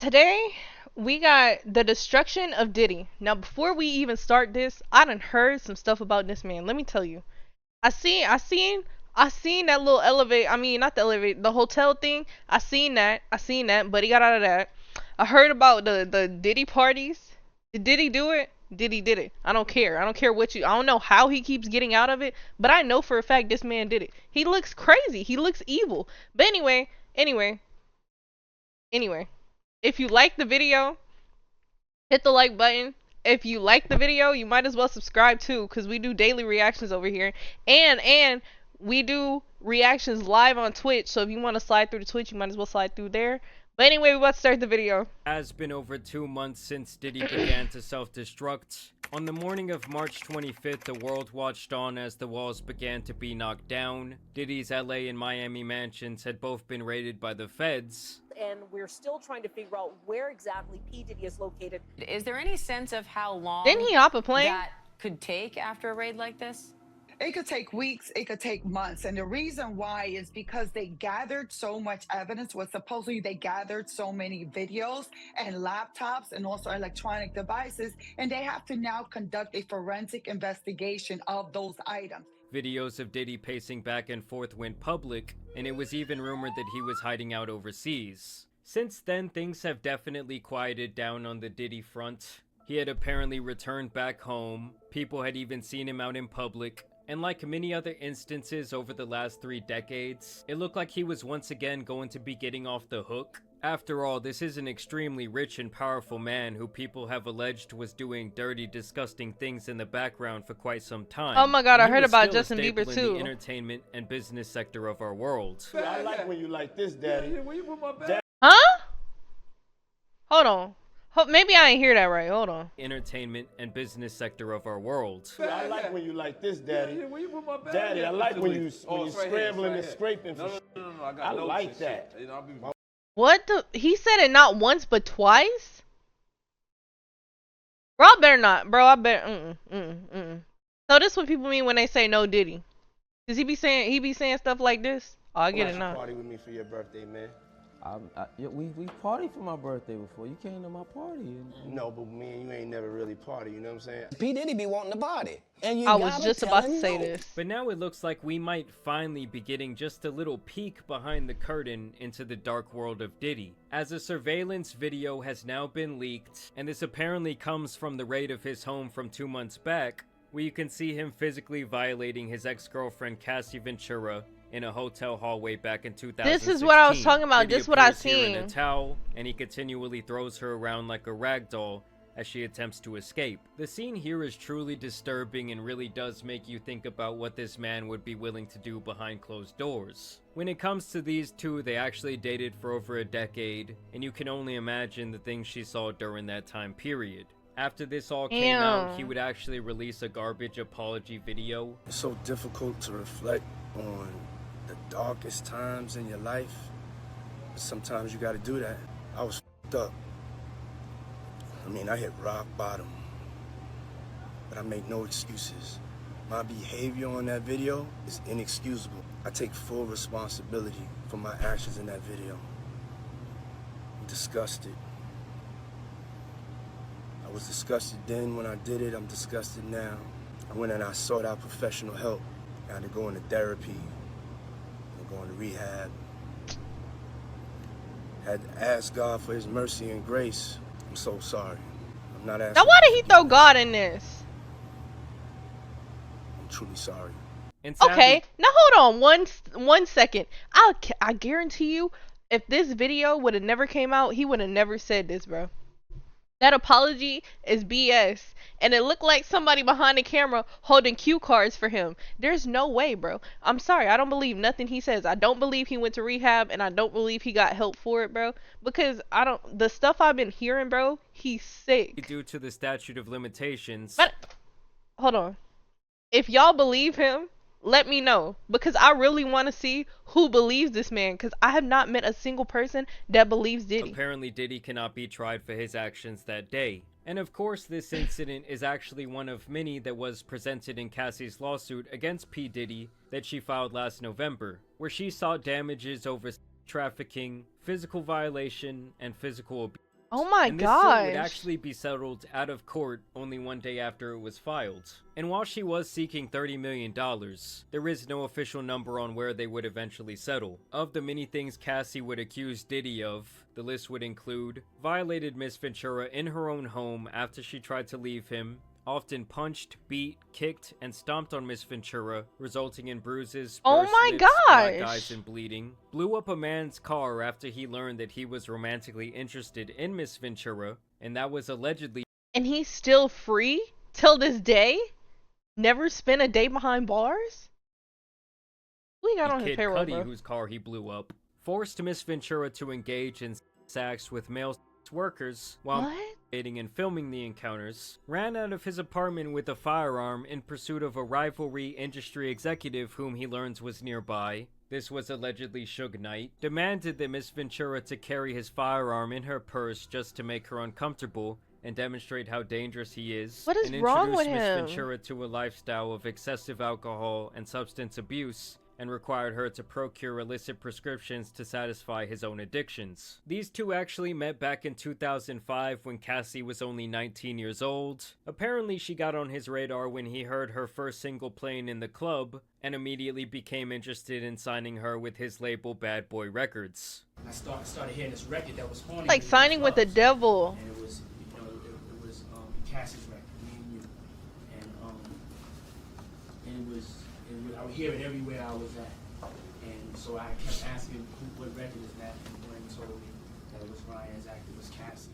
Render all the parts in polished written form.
Today we got the destruction of Diddy. Now, before we even start this, I done heard some stuff about this man. Let me tell you. I seen that little elevate. I mean, not the elevate, the hotel thing. I seen that, but he got out of that. I heard about the Diddy parties. Did Diddy do it? Diddy did it. I don't care. I don't care what you. I don't know how he keeps getting out of it, but I know for a fact this man did it. He looks crazy. He looks evil. But anyway. If you like the video, hit the like button. If you like the video, you might as well subscribe too, because we do daily reactions over here. And we do reactions live on Twitch, so if you want to slide through the Twitch, you might as well slide through there. But anyway, we're about to start the video. Has been over 2 months since Diddy began to self-destruct. On the morning of March 25th, the world watched on as the walls began to be knocked down. Diddy's LA and Miami mansions had both been raided by the feds. And we're still trying to figure out where exactly P. Diddy is located. Is there any sense of how long Didn't he hop a plane? that could take after a raid like this? It could take weeks, it could take months. And the reason why is because they gathered so much evidence. Was supposedly they gathered so many videos and laptops and also electronic devices, and they have to now conduct a forensic investigation of those items. Videos of Diddy pacing back and forth went public, and it was even rumored that he was hiding out overseas. Since then, things have definitely quieted down on the Diddy front. He had apparently returned back home, people had even seen him out in public, and like many other instances over the last 3 decades, it looked like he was once again going to be getting off the hook. After all, this is an extremely rich and powerful man who people have alleged was doing dirty, disgusting things in the background for quite some time. Oh my god, And I he heard was about still a Justin staple Bieber in too. the entertainment and business sector of our world. I like when you like this, Daddy. Huh? Hold on. Maybe I ain't hear that right. Hold on. Entertainment and business sector of our world. I like when you like this, Daddy. Daddy, I like when you scrambling and scraping for shit. I like that. What the? He said it not once but twice? Bro, I better not. Bro, I better. So this what people mean when they say no Diddy. Does he be saying stuff like this? Oh, I get it now. Party with me for your birthday, man. Yeah, we partied for my birthday before. You came to my party. No, but me and you ain't never really party, you know what I'm saying? P. Diddy be wanting to party. And you I was gotta just tell about him to say no. this. But now it looks like we might finally be getting just a little peek behind the curtain into the dark world of Diddy, as a surveillance video has now been leaked, and this apparently comes from the raid of his home from 2 months back, where you can see him physically violating his ex-girlfriend Cassie Ventura in a hotel hallway back in 2016. This is what I was talking about. Diddy This what I appears here in seen. a towel, and he continually throws her around like a rag doll as she attempts to escape. The scene here is truly disturbing and really does make you think about what this man would be willing to do behind closed doors. When it comes to these two, they actually dated for over a decade, and you can only imagine the things she saw during that time period. After this all came out, he would actually release a garbage apology video. It's so difficult to reflect on the darkest times in your life. But sometimes you gotta do that. I was f***ed up. I mean, I hit rock bottom. But I make no excuses. My behavior on that video is inexcusable. I take full responsibility for my actions in that video. I'm disgusted. I was disgusted then when I did it. I'm disgusted now. I went and I sought out professional help. I had to go into therapy. Going to rehab. Had to ask God for his mercy and grace. I'm so sorry. I'm not asking. Now why did he throw God in this? I'm truly sorry. And Okay, now hold on one second. I guarantee you, if this video would have never came out, he would have never said this, bro. That apology is BS. And it looked like somebody behind the camera holding cue cards for him. There's no way, bro. I'm sorry. I don't believe nothing he says. I don't believe he went to rehab, and I don't believe he got help for it, bro. Because the stuff I've been hearing, bro, he's sick. due to the statute of limitations. But hold on. If y'all believe him, let me know, because I really want to see who believes this man, because I have not met a single person that believes Diddy. Apparently Diddy cannot be tried for his actions that day. And of course this incident is actually one of many that was presented in Cassie's lawsuit against P. Diddy that she filed last November, where she sought damages over trafficking, physical violation, and physical abuse. Oh my And this suit would gosh. actually be settled out of court only one day after it was filed. And while she was seeking $30 million, there is no official number on where they would eventually settle. Of the many things Cassie would accuse Diddy of, the list would include violated Miss Ventura in her own home after she tried to leave him, often punched, beat, kicked, and stomped on Miss Ventura, resulting in bruises, Oh burst my lips, black gosh. eyes, and bleeding. Blew up a man's car after he learned that he was romantically interested in Miss Ventura, and that was allegedly And he's still free till this day? Never spent a day behind bars? We got on his Kid payroll, Cudi, bro. whose car he blew up. Forced Miss Ventura to engage in sex with male workers while What? dating and filming the encounters, ran out of his apartment with a firearm in pursuit of a rivalry industry executive whom he learns was nearby. This was allegedly Suge Knight. Demanded that Miss Ventura to carry his firearm in her purse just to make her uncomfortable and demonstrate how dangerous he is. What is and wrong with introduced Miss him? Ventura to a lifestyle of excessive alcohol and substance abuse, and required her to procure illicit prescriptions to satisfy his own addictions. These two actually met back in 2005 when Cassie was only 19 years old. Apparently she got on his radar when he heard her first single playing in the club, and immediately became interested in signing her with his label Bad Boy Records. I started hearing this record that was haunting Like me signing with the clubs. devil. And it was, it was Cassie's record, me and you, and I would hear it everywhere I was at, and so I kept asking what record is that, and Glenn told me that it was Ryan's act, it was Cassie.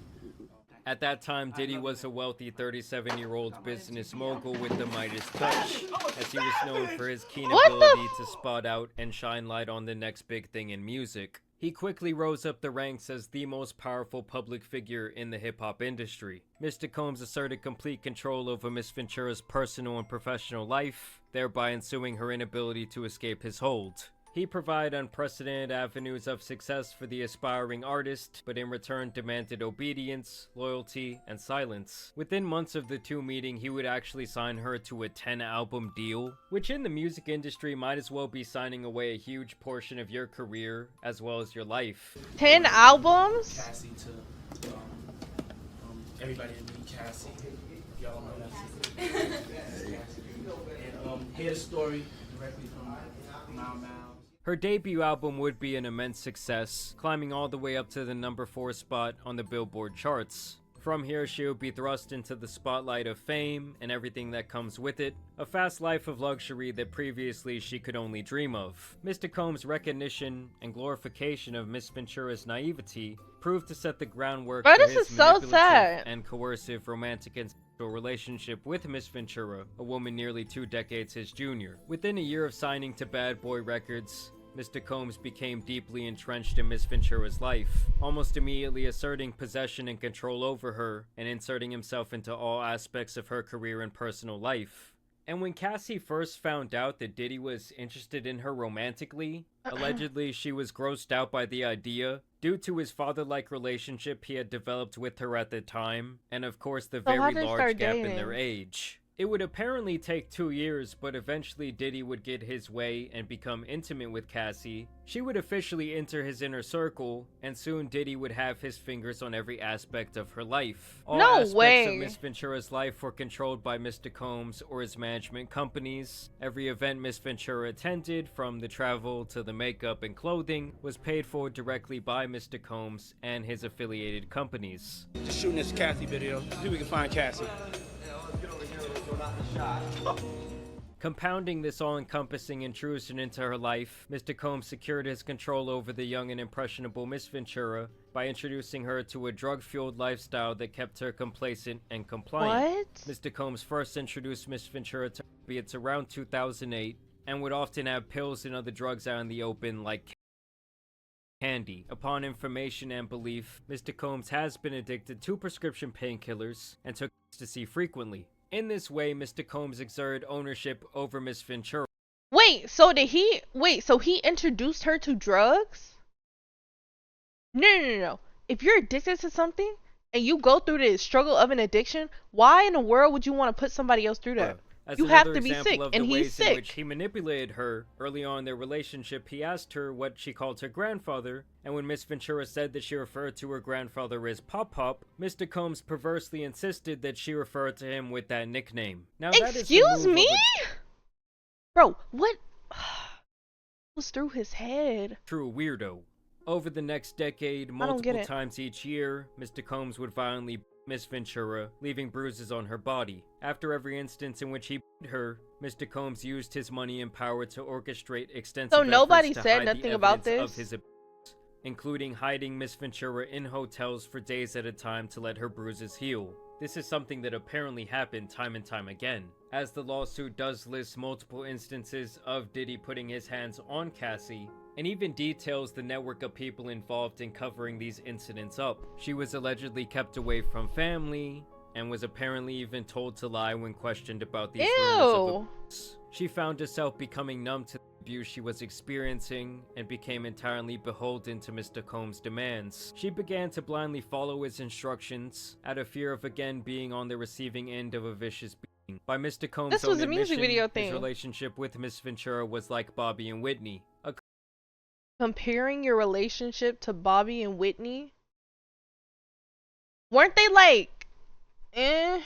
At that time, Diddy was a wealthy 37-year-old business mogul with the Midas touch, as he was known for his keen ability to spot out and shine light on the next big thing in music. He quickly rose up the ranks as the most powerful public figure in the hip-hop industry. Mr. Combs asserted complete control over Miss Ventura's personal and professional life, thereby ensuing her inability to escape his hold. He provided unprecedented avenues of success for the aspiring artist, but in return demanded obedience, loyalty, and silence. Within months of the two meeting, he would actually sign her to a 10-album deal, which in the music industry might as well be signing away a huge portion of your career, as well as your life. 10 albums? Cassie to everybody to meet Cassie. Y'all know that's Cassie. And hear the story directly from my mouth. Her debut album would be an immense success, climbing all the way up to the number 4 spot on the Billboard charts. From here, she would be thrust into the spotlight of fame and everything that comes with it, a fast life of luxury that previously she could only dream of. Mr. Combs' recognition and glorification of Miss Ventura's naivety proved to set the groundwork Bro, for this his is so manipulative sad. and coercive romantic and sexual relationship with Miss Ventura, a woman nearly 2 decades his junior. Within a year of signing to Bad Boy Records, Mr. Combs became deeply entrenched in Miss Ventura's life, almost immediately asserting possession and control over her, and inserting himself into all aspects of her career and personal life. And when Cassie first found out that Diddy was interested in her romantically, allegedly she was grossed out by the idea, due to his father-like relationship he had developed with her at the time, and of course the So how very did they large start gap in dating? their age. It would apparently take 2 years, but eventually Diddy would get his way and become intimate with Cassie. She would officially enter his inner circle, and soon Diddy would have his fingers on every aspect of her life. All No aspects way. of Miss Ventura's life were controlled by Mr. Combs or his management companies. Every event Miss Ventura attended, from the travel to the makeup and clothing, was paid for directly by Mr. Combs and his affiliated companies. Just shooting this Cassie video. See if we can find Cassie. Compounding this all-encompassing intrusion into her life, Mr. Combs secured his control over the young and impressionable Miss Ventura by introducing her to a drug-fueled lifestyle that kept her complacent and compliant. What? Mr. Combs first introduced Miss Ventura to opiates around 2008, and would often have pills and other drugs out in the open like candy. Upon information and belief, Mr. Combs has been addicted to prescription painkillers and took ecstasy frequently. In this way, Mr. Combs exerted ownership over Miss Ventura. Wait, so he introduced her to drugs? No. If you're addicted to something and you go through the struggle of an addiction, why in the world would you want to put somebody else through that? As You have another to be example sick, of and the he's ways in which sick. he manipulated her, early on in their relationship, he asked her what she called her grandfather, and when Miss Ventura said that she referred to her grandfather as Pop Pop, Mr. Combs perversely insisted that she referred to him with that nickname. Now that is the Excuse move me? of a Bro, what was through his head? true weirdo. Over the next decade, I don't get multiple it. times each year, Mr. Combs would violently beat Miss Ventura, leaving bruises on her body. After every instance in which he beat her, Mr. Combs used his money and power to orchestrate extensive So nobody efforts to said hide nothing the about evidence of this? his abuse, including hiding Miss Ventura in hotels for days at a time to let her bruises heal. This is something that apparently happened time and time again, as the lawsuit does list multiple instances of Diddy putting his hands on Cassie, and even details the network of people involved in covering these incidents up. She was allegedly kept away from family, and was apparently even told to lie when questioned about these rumors of abuse. She found herself becoming numb to the abuse she was experiencing, and became entirely beholden to Mr. Combs' demands. She began to blindly follow his instructions, out of fear of again being on the receiving end of a vicious beating. By Mr. Combs' This was own a music admission, video his thing. relationship with Miss Ventura was like Bobby and Whitney, a Comparing your relationship to Bobby and Whitney? Weren't they like, as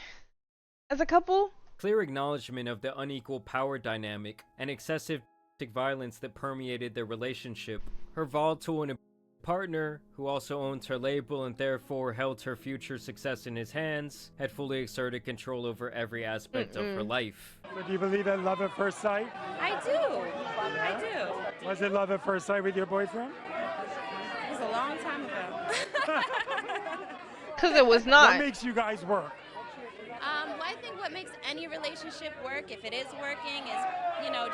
a couple? clear acknowledgement of the unequal power dynamic and excessive domestic violence that permeated their relationship. Her volatile and partner, who also owned her label and therefore held her future success in his hands, had fully exerted control over every aspect of her life. So do you believe in love at first sight? I do. I do. Was it love at first sight with your boyfriend? It was a long time ago. Because it was not. What makes you guys work? Well, I think what makes any relationship work, if it is working, is,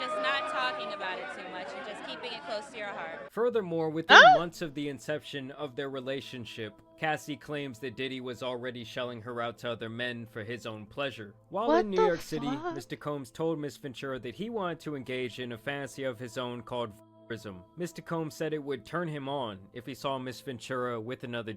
just not talking about it too much and just keeping it close to your heart. Furthermore, within months of the inception of their relationship, Cassie claims that Diddy was already shelling her out to other men for his own pleasure. While What in New the York City, fuck? Mr. Combs told Miss Ventura that he wanted to engage in a fantasy of his own called voyeurism. Mr. Combs said it would turn him on if he saw Miss Ventura with another.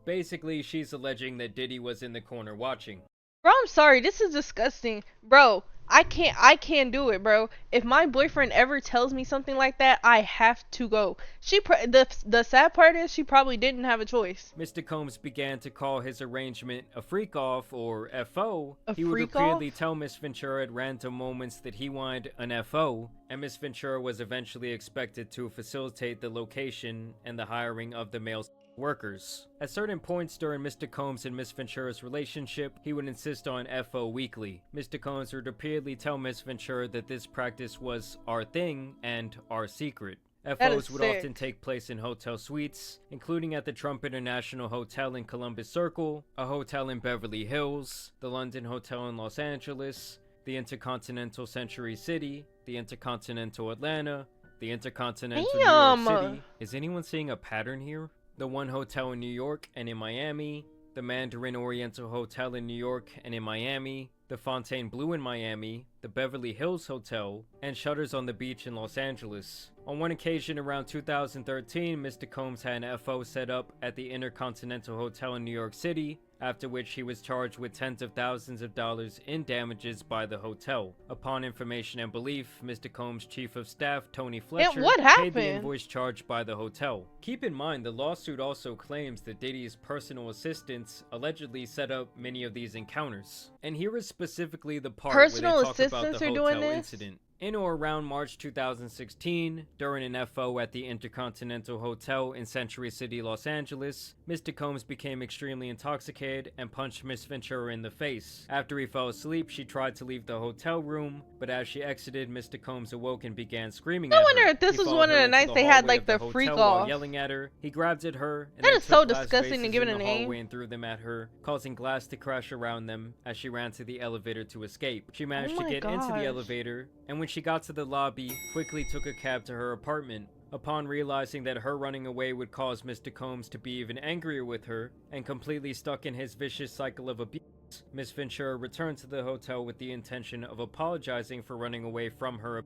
Basically, she's alleging that Diddy was in the corner watching. Bro, I'm sorry. This is disgusting. Bro, I can't do it, bro. If my boyfriend ever tells me something like that, I have to go. The sad part is she probably didn't have a choice. Mr. Combs began to call his arrangement a freak-off, or FO. A He would freak-off? repeatedly tell Miss Ventura at random moments that he wanted an FO, and Miss Ventura was eventually expected to facilitate the location and the hiring of the male workers. At certain points during Mr. Combs and Miss Ventura's relationship, he would insist on FO weekly. Mr. Combs would repeatedly tell Miss Ventura that this practice was our thing and our secret. FOs would often take place in hotel suites, including at the Trump International Hotel in Columbus Circle, a hotel in Beverly Hills, the London Hotel in Los Angeles, the Intercontinental Century City, the Intercontinental Atlanta, the Intercontinental New York City. Is anyone seeing a pattern here? The One Hotel in New York and in Miami, the Mandarin Oriental Hotel in New York and in Miami, the Fontainebleau in Miami, the Beverly Hills Hotel, and Shutters on the Beach in Los Angeles. On one occasion around 2013, Mr. Combs had an FO set up at the Intercontinental Hotel in New York City, after which he was charged with tens of thousands of dollars in damages by the hotel. Upon information and belief, Mr. Combs' chief of staff, Tony Fletcher, what paid happened? the invoice charged by the hotel. Keep in mind, the lawsuit also claims that Diddy's personal assistants allegedly set up many of these encounters. And here is specifically the part Personal where they talk about assistants the are hotel doing this? incident. In or around March 2016, during an FO at the Intercontinental Hotel in Century City, Los Angeles, Mr. Combs became extremely intoxicated and punched Miss Ventura in the face. After he fell asleep, she tried to leave the hotel room, but as she exited, Mr. Combs awoke and began screaming at her. I wonder if this He was followed one of her the into nights they had, hallway like, of the hotel freak while off. yelling at her. He grabbed at her and That then is so took glass disgusting to vases give it in a the name. hallway and threw them at her, causing glass to crash around them as she ran to the elevator to escape. She managed to my get into the gosh. elevator, and when she got to the lobby, quickly took a cab to her apartment. Upon realizing that her running away would cause Mr. Combs to be even angrier with her, and completely stuck in his vicious cycle of abuse, Miss Ventura returned to the hotel with the intention of apologizing for running away from her.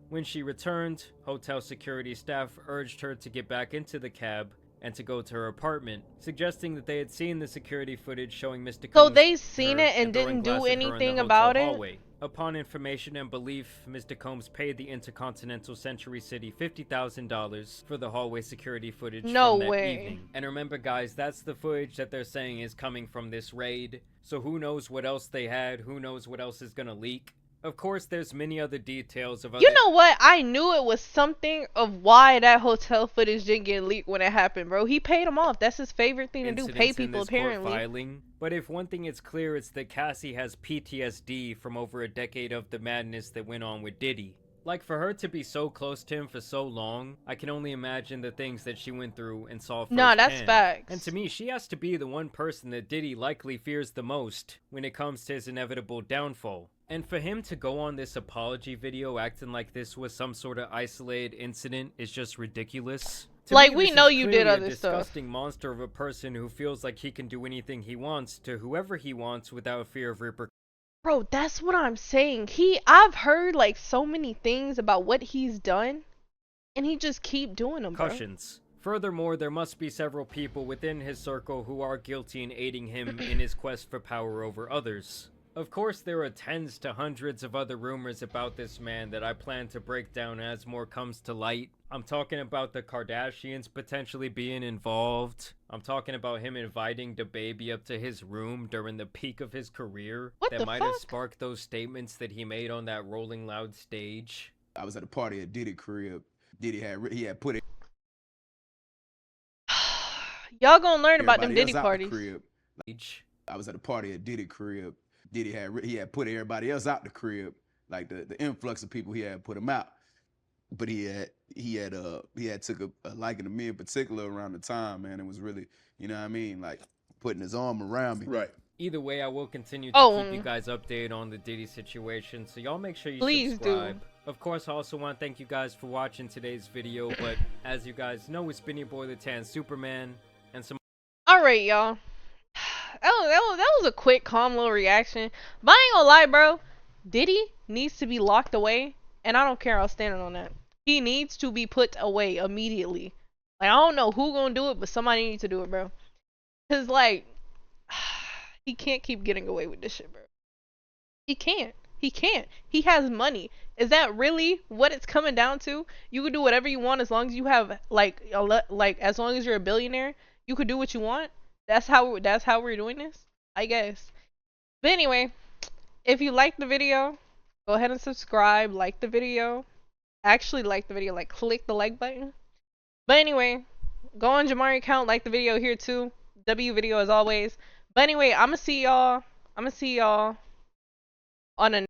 When she returned, hotel security staff urged her to get back into the cab, and to go to her apartment, suggesting that they had seen the security footage showing Mr. Combs So they seen her it and throwing didn't do glass at her in the anything hotel about it? hallway. Upon information and belief, Mr. Combs paid the Intercontinental Century City $50,000 for the hallway security footage No from that way. evening. And remember guys, that's the footage that they're saying is coming from this raid. So who knows what else they had, who knows what else is gonna leak. Of course, there's many other details of other— You know what? I knew it was something of why that hotel footage didn't get leaked when it happened, bro. He paid him off. That's his favorite thing to do. Pay incidents in people, this court apparently. filing. But if one thing is clear, it's that Cassie has PTSD from over a decade of the madness that went on with Diddy. Like, for her to be so close to him for so long, I can only imagine the things that she went through and saw firsthand. Nah, that's facts. And to me, she has to be the one person that Diddy likely fears the most when it comes to his inevitable downfall. And for him to go on this apology video acting like this was some sort of isolated incident is just ridiculous. To Like, me, we this know is you clearly did a other stuff. disgusting monster of a person who feels like he can do anything he wants to whoever he wants without fear of repercussions. Bro, that's what I'm saying. I've heard like so many things about what he's done, and he just keep doing them, bro. Furthermore, there must be several people within his circle who are guilty in aiding him in his quest for power over others. Of course, there are tens to hundreds of other rumors about this man that I plan to break down as more comes to light. I'm talking about the Kardashians potentially being involved. I'm talking about him inviting the baby up to his room during the peak of his career. That might have sparked those statements that he made on that Rolling Loud stage. I was at a party at Diddy crib. Diddy had put it. Y'all gonna learn about them everybody Diddy else out the parties. crib. I was at a party at Diddy crib. Diddy had put everybody else out the crib, like the influx of people he had put them out. But he had took a liking to me in particular around the time, man. It was really, you know what I mean, like putting his arm around me. Right. Either way, I will continue to keep you guys updated on the Diddy situation, so y'all make sure you subscribe. Of course, I also want to thank you guys for watching today's video, but as you guys know, it's been your boy, the Tan Superman, and some— Alright, y'all. That was a quick, calm little reaction. But I ain't gonna lie, bro. Diddy needs to be locked away, and I don't care. I'll stand on that. He needs to be put away immediately. Like, I don't know who gonna do it, but somebody needs to do it, bro. Cause like, he can't keep getting away with this shit, bro. He can't. He can't. He has money. Is that really what it's coming down to? You can do whatever you want as long as you have like as long as you're a billionaire, you could do what you want. That's how we're doing this, I guess. But anyway, if you liked the video, go ahead and subscribe, like the video. Actually like the video, like click the like button. But anyway, go on Jamari account, like the video here too. W video as always. But anyway, I'ma see y'all on a